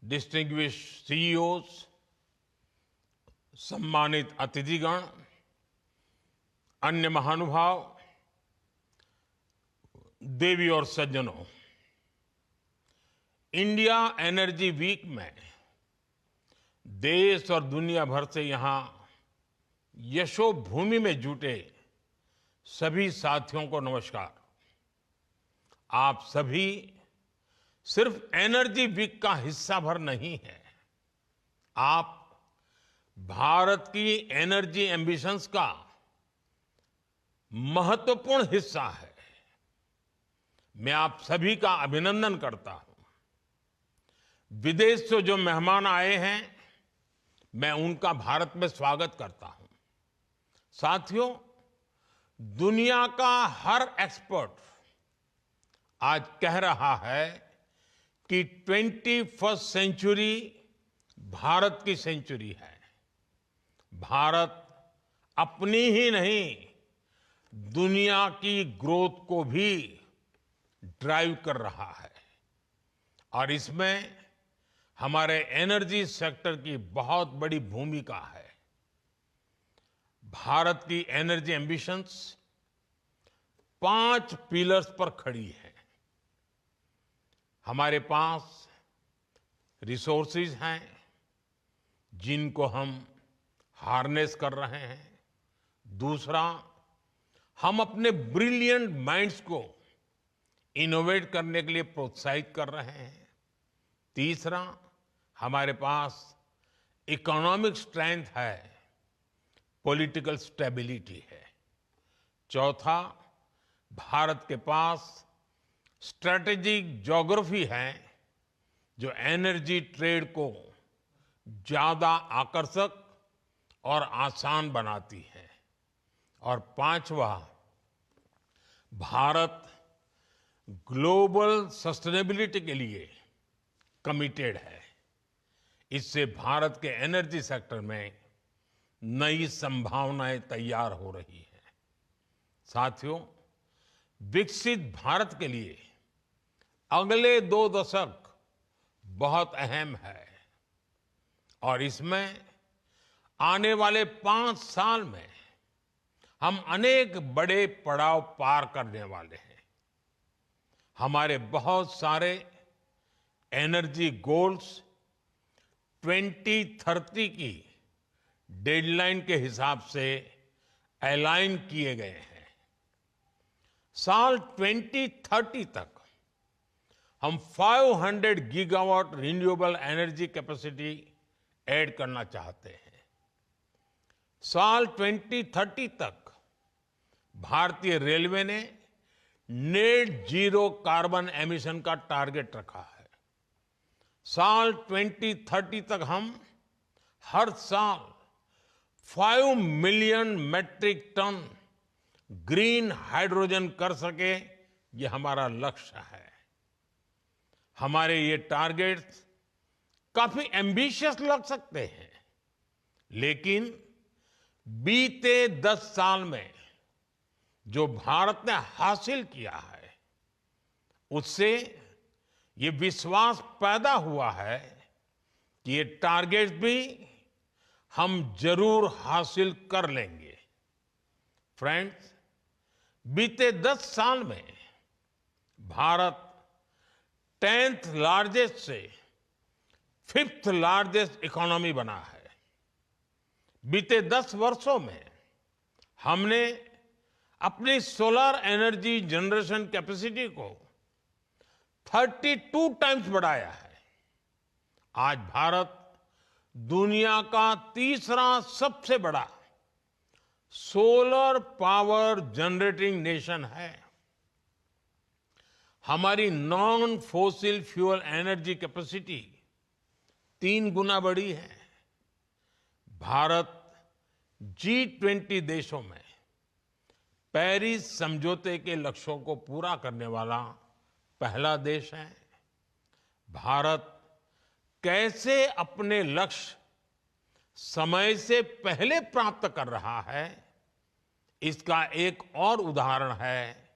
Distinguished CEOs, सम्मानित अतिथिगण, अन्य महानुभाव, देवी और सज्जनों, इंडिया एनर्जी वीक में देश और दुनिया भर से यहां यशोभूमि में जुटे सभी साथियों को नमस्कार। आप सभी सिर्फ एनर्जी वीक का हिस्सा भर नहीं है, आप भारत की एनर्जी एम्बिशंस का महत्वपूर्ण हिस्सा है। मैं आप सभी का अभिनंदन करता हूं। विदेश से जो मेहमान आए हैं, मैं उनका भारत में स्वागत करता हूं। साथियों, दुनिया का हर एक्सपर्ट आज कह रहा है कि 21st सेंचुरी भारत की सेंचुरी है। भारत अपनी ही नहीं, दुनिया की ग्रोथ को भी ड्राइव कर रहा है और इसमें हमारे एनर्जी सेक्टर की बहुत बड़ी भूमिका है। भारत की एनर्जी एम्बिशंस 5 पिलर्स पर खड़ी है। हमारे पास रिसोर्सेज हैं जिनको हम हार्नेस कर रहे हैं। दूसरा, हम अपने ब्रिलियंट माइंड्स को इनोवेट करने के लिए प्रोत्साहित कर रहे हैं। तीसरा, हमारे पास इकोनॉमिक स्ट्रेंथ है, पॉलिटिकल स्टेबिलिटी है। चौथा, भारत के पास स्ट्रेटेजिक ज्योग्राफी है जो एनर्जी ट्रेड को ज्यादा आकर्षक और आसान बनाती है। और पांचवा, भारत ग्लोबल सस्टेनेबिलिटी के लिए कमिटेड है। इससे भारत के एनर्जी सेक्टर में नई संभावनाएं तैयार हो रही हैं। साथियों, विकसित भारत के लिए अगले 2 दशक बहुत अहम है और इसमें आने वाले 5 साल में हम अनेक बड़े पड़ाव पार करने वाले हैं। हमारे बहुत सारे एनर्जी गोल्स 2030 की डेडलाइन के हिसाब से अलाइन किए गए हैं। साल 2030 तक हम 500 gigawatt renewable energy capacity add करना चाहते हैं। साल 2030 तक भारतीय रेलवे ने नेट जीरो कार्बन एमिशन का टारगेट रखा है। साल 2030 तक हम हर साल 5 million metric ton green hydrogen कर सके, ये हमारा लक्ष्य है। हमारे ये टारगेट्स काफी एम्बिशियस लग सकते हैं, लेकिन बीते 10 साल में जो भारत ने हासिल किया है, उससे ये विश्वास पैदा हुआ है कि ये टारगेट्स भी हम जरूर हासिल कर लेंगे। फ्रेंड्स, बीते 10 साल में भारत 10th लार्जेस्ट से 5th लार्जेस्ट इकोनॉमी बना है। बीते 10 वर्षों में हमने अपनी सोलर एनर्जी जनरेशन कैपेसिटी को 32 टाइम्स बढ़ाया है। आज भारत दुनिया का तीसरा सबसे बड़ा सोलर पावर जनरेटिंग नेशन है। हमारी non fossil fuel energy capacity 3 गुना बढ़ी है। भारत G20 देशों में पेरिस समझौते के लक्ष्यों को पूरा करने वाला पहला देश है। भारत कैसे अपने लक्ष्य समय से पहले प्राप्त कर रहा है, इसका एक और उदाहरण है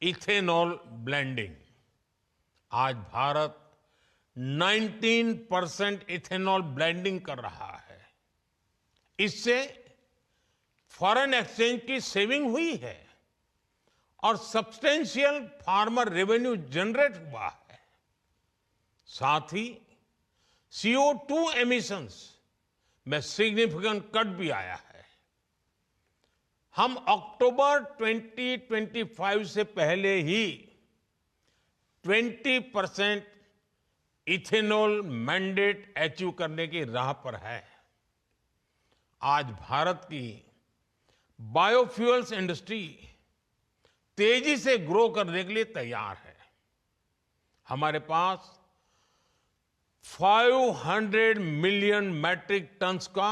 इथेनॉल ब्लेंडिंग। आज भारत 19% इथेनॉल ब्लेंडिंग कर रहा है। इससे फॉरेन एक्सचेंज की सेविंग हुई है और सब्सटेंशियल फार्मर रेवेन्यू जनरेट हुआ है। साथ ही CO2 एमिशंस में सिग्निफिकेंट कट भी आया है। हम अक्टूबर 2025 से पहले ही 20% इथेनॉल मैंडेट अचीव करने की राह पर है। आज भारत की बायोफ्यूल्स इंडस्ट्री तेजी से ग्रो करने के लिए तैयार है। हमारे पास 500 मिलियन मैट्रिक टन्स का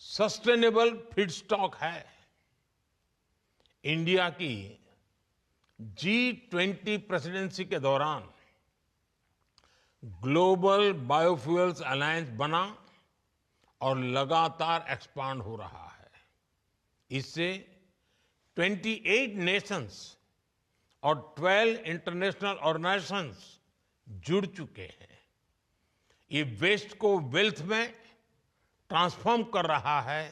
सस्टेनेबल फीडस्टॉक है। इंडिया की G20 प्रेसिडेंसी के दौरान ग्लोबल बायोफ्यूल्स अलायंस बना और लगातार एक्सपांड हो रहा है। इससे 28 नेशंस और 12 इंटरनेशनल ऑर्गेनाइजेशंस जुड़ चुके हैं। ये वेस्ट को वेल्थ में ट्रांसफॉर्म कर रहा है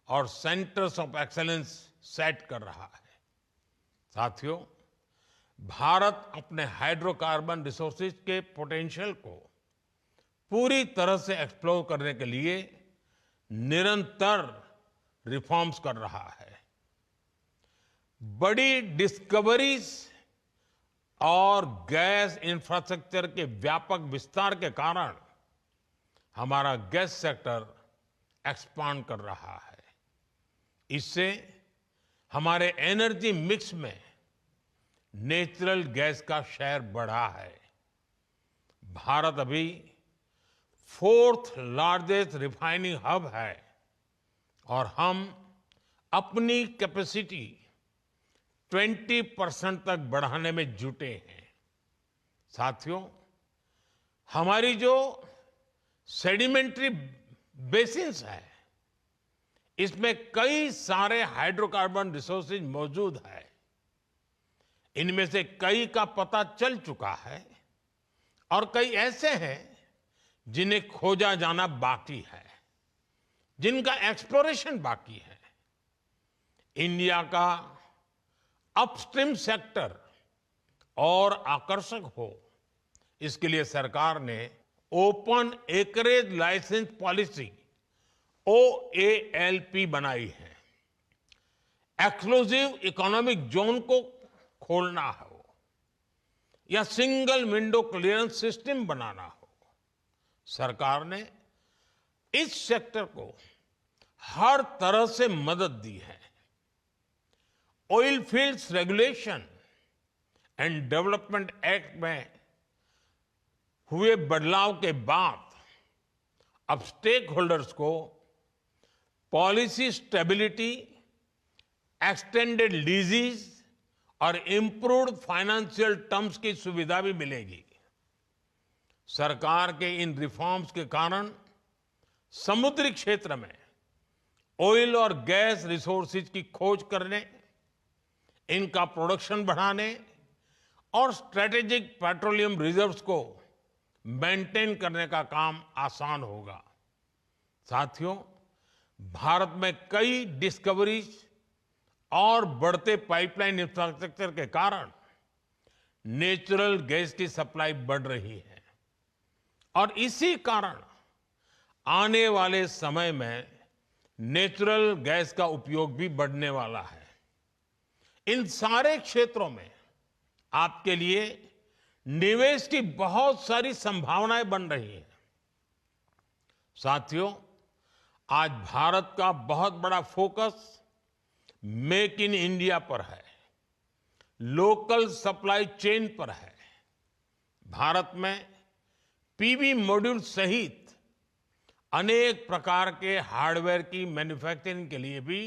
और सेंटर्स ऑफ एक्सीलेंस सेट कर रहा है। साथियों, भारत अपने हाइड्रोकार्बन रिसोर्सेज के पोटेंशियल को पूरी तरह से एक्सप्लोर करने के लिए निरंतर रिफॉर्म्स कर रहा है। बड़ी डिस्कवरीज और गैस इंफ्रास्ट्रक्चर के व्यापक विस्तार के कारण हमारा गैस सेक्टर एक्सपांड कर रहा है। इससे हमारे एनर्जी मिक्स में नेचुरल गैस का शेयर बढ़ा है। भारत अभी 4th लार्जेस्ट रिफाइनिंग हब है और हम अपनी कैपेसिटी 20% तक बढ़ाने में जुटे हैं। साथियों, हमारी जो सेडिमेंट्री बेसिन्स है, इसमें कई सारे हाइड्रोकार्बन रिसोर्सेज मौजूद है। इनमें से कई का पता चल चुका है और कई ऐसे हैं जिन्हें खोजा जाना बाकी है, जिनका एक्सप्लोरेशन बाकी है। इंडिया का अपस्ट्रीम सेक्टर और आकर्षक हो, इसके लिए सरकार ने open acreage licence policy OALP बनाई है। एक्सक्लूसिव इकोनॉमिक जोन को खोलना हो या सिंगल विंडो क्लियरेंस सिस्टम बनाना हो, सरकार ने इस सेक्टर को हर तरह से मदद दी है। Oil fields regulation and development act में हुए बदलाव के बाद अब स्टेक होल्डर्स को पॉलिसी स्टेबिलिटी, एक्सटेंडेड लीजेस और इंप्रूव्ड फाइनेंशियल टर्म्स की सुविधा भी मिलेगी। सरकार के इन रिफॉर्म्स के कारण समुद्री क्षेत्र में ऑयल और गैस रिसोर्सेज की खोज करने, इनका प्रोडक्शन बढ़ाने और स्ट्रेटेजिक पेट्रोलियम रिजर्व्स को मेंटेन करने का काम आसान होगा। साथियों, भारत में कई डिस्कवरीज और बढ़ते पाइपलाइन इंफ्रास्ट्रक्चर के कारण नेचुरल गैस की सप्लाई बढ़ रही है और इसी कारण आने वाले समय में नेचुरल गैस का उपयोग भी बढ़ने वाला है। इन सारे क्षेत्रों में आपके लिए निवेश की बहुत सारी संभावनाएं बन रही हैं। साथियों, आज भारत का बहुत बड़ा फोकस मेक इन इंडिया पर है, लोकल सप्लाई चेन पर है। भारत में पीवी मॉड्यूल सहित अनेक प्रकार के हार्डवेयर की मैन्युफैक्चरिंग के लिए भी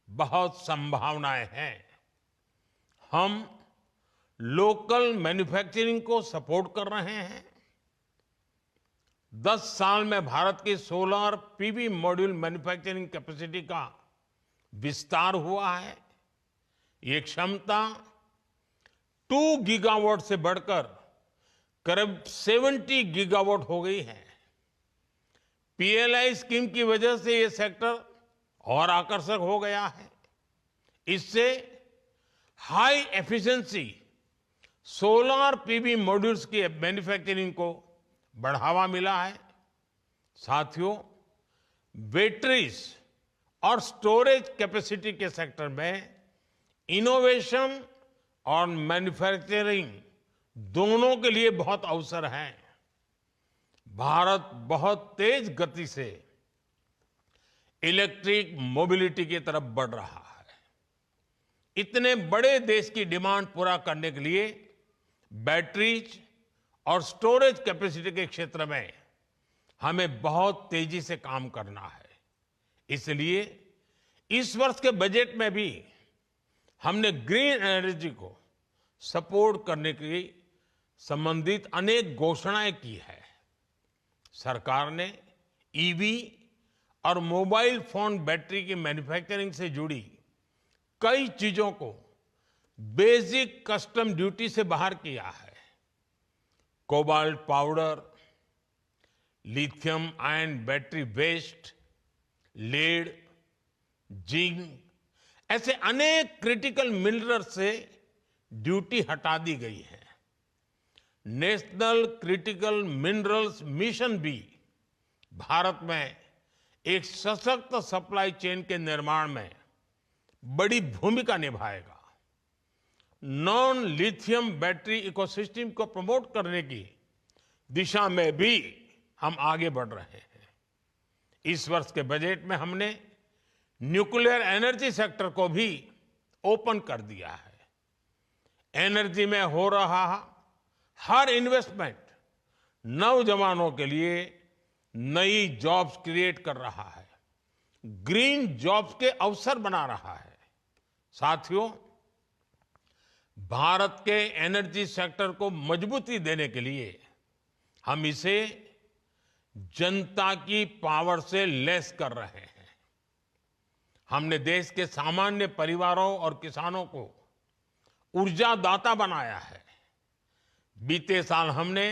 बहुत संभावनाएं हैं। हम लोकल मैन्युफैक्चरिंग को सपोर्ट कर रहे हैं। 10 साल में भारत की solar PV module manufacturing capacity का विस्तार हुआ है। ये क्षमता 2 गीगावाट से बढ़कर करीब 70 गीगावाट हो गई है। पीएलआई स्कीम की वजह से ये सेक्टर और आकर्षक हो गया है। इससे high efficiency solar PV modules की मैन्युफैक्चरिंग को बढ़ावा मिला है। साथियों, बैटरीज और स्टोरेज कैपेसिटी के सेक्टर में इनोवेशन और मैन्युफैक्चरिंग दोनों के लिए बहुत अवसर हैं। भारत बहुत तेज गति से इलेक्ट्रिक मोबिलिटी की तरफ बढ़ रहा है। इतने बड़े देश की डिमांड पूरा करने के लिए बैटरीज और स्टोरेज कैपेसिटी के क्षेत्र में हमें बहुत तेजी से काम करना है। इसलिए इस वर्ष के बजट में भी हमने ग्रीन एनर्जी को सपोर्ट करने की संबंधित अनेक घोषणाएं की है। सरकार ने ईवी और मोबाइल फोन बैटरी की मैन्युफैक्चरिंग से जुड़ी कई चीजों को बेसिक कस्टम ड्यूटी से बाहर किया है। Cobalt powder, lithium ion battery waste, lead, zinc ऐसे अनेक क्रिटिकल मिनरल से ड्यूटी हटा दी गई है। नेशनल क्रिटिकल मिनरल्स मिशन भी भारत में एक सशक्त सप्लाई चेन के निर्माण में बड़ी भूमिका निभाएगा। नॉन लिथियम बैटरी इकोसिस्टम को प्रमोट करने की दिशा में भी हम आगे बढ़ रहे हैं। इस वर्ष के बजट में हमने न्यूक्लियर एनर्जी सेक्टर को भी ओपन कर दिया है। एनर्जी में हो रहा हर इन्वेस्टमेंट नौजवानों के लिए नई जॉब्स क्रिएट कर रहा है, ग्रीन जॉब्स के अवसर बना रहा है। साथियों, भारत के एनर्जी सेक्टर को मजबूती देने के लिए हम इसे जनता की पावर से लैस कर रहे हैं। हमने देश के सामान्य परिवारों और किसानों को ऊर्जादाता बनाया है। बीते साल हमने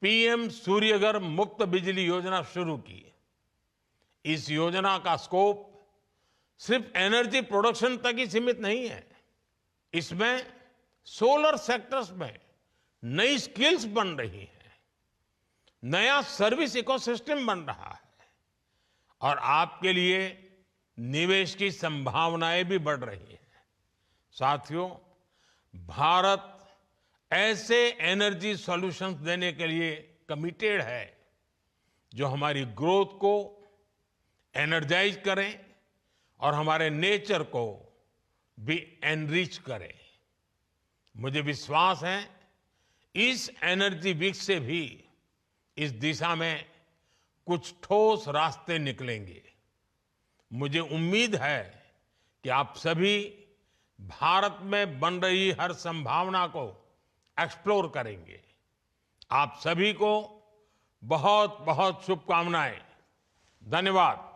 पीएम सूर्यघर मुफ्त बिजली योजना शुरू की। इस योजना का स्कोप सिर्फ एनर्जी प्रोडक्शन तक ही सीमित नहीं है। इसमें सोलर सेक्टर्स में नई स्किल्स बन रही हैं, नया सर्विस इकोसिस्टम बन रहा है और आपके लिए निवेश की संभावनाएं भी बढ़ रही हैं। साथियों, भारत ऐसे एनर्जी सॉल्यूशंस देने के लिए कमिटेड है जो हमारी ग्रोथ को एनर्जाइज करें और हमारे नेचर को भी एनरिच करें। मुझे विश्वास है इस एनर्जी वीक से भी इस दिशा में कुछ ठोस रास्ते निकलेंगे। मुझे उम्मीद है कि आप सभी भारत में बन रही हर संभावना को एक्सप्लोर करेंगे। आप सभी को बहुत बहुत शुभकामनाएं। धन्यवाद।